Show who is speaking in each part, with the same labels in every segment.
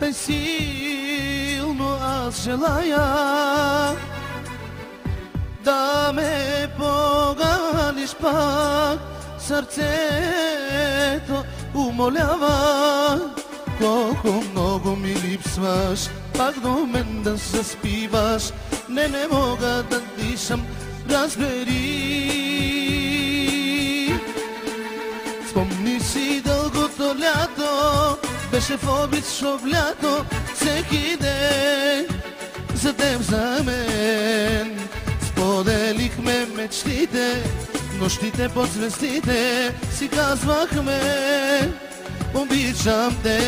Speaker 1: Taj silno аз желая да ме поганиш пак, сърцето умолява. Колко много ми липсваш, пак до мен да заспиваш. Не мога да дишам, разбери. Спомни си дългото лято, беше в обич шоблято, всеки ден за теб, за мен. Споделихме мечтите, нощите под звездите, си казвахме обичам те.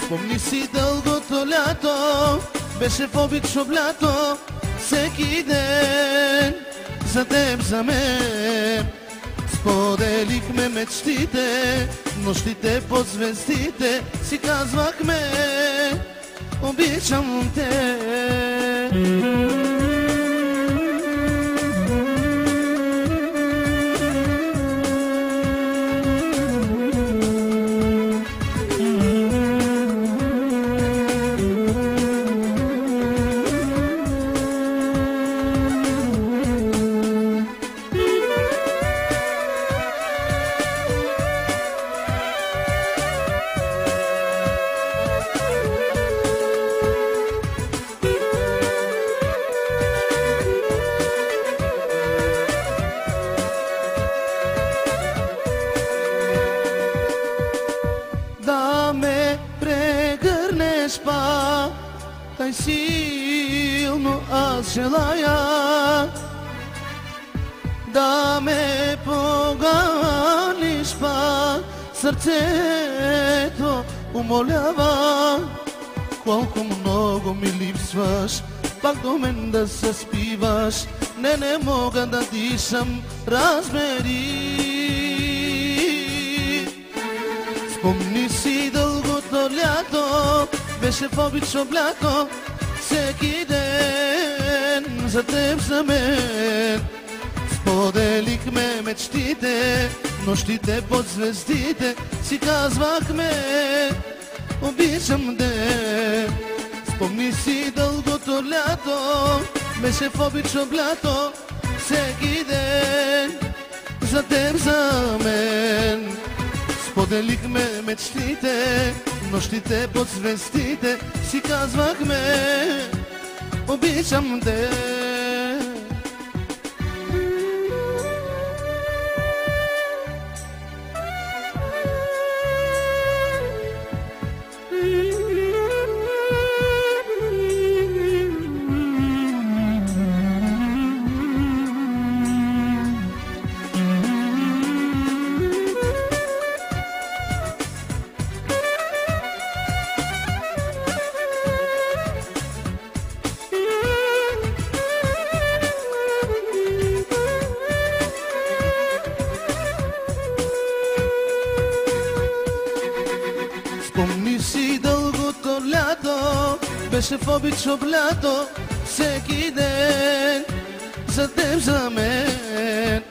Speaker 1: Спомни си дългото лято, беше в обич шоблято, всеки ден за теб, за мен. Споделихме мечтите, нощите под звездите, си казвахме обичам те. Taj silno аз желая да ме поганиш пак, сърцето умолява. Колко много ми липсваш, пак до мен да се спиваш. Не мога да дишам, разбери. Спомни си дългото лято, беше в обич облято, всеки ден за теб, за мен. Споделихме мечтите, нощите под звездите, си казвахме обичам те. Спомни си дългото лято, беше в обич облято, всеки ден за теб, за мен. Споделихме мечтите, нощите под звездите, си казвахме обичам те. Спомни си дългото лято, беше в обич облято, всеки ден за теб, за мен.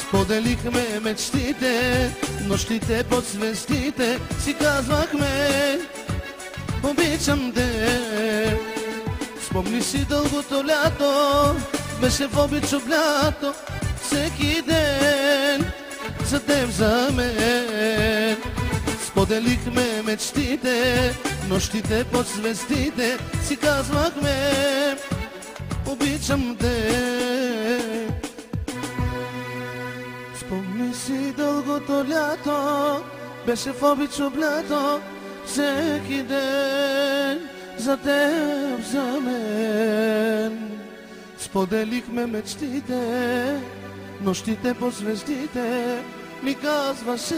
Speaker 1: Споделихме мечтите, нощите под звездите, си казвахме обичам те. Спомни си дългото лято, беше в обич облято, всеки ден за теб, за мен. Споделихме мечтите, нощите под звездите, си казвахме обичам те. Спомни си дългото лято, беше в обич облято, всеки ден за теб, за мен. Споделихме мечтите, нощите по звездите, ми казваше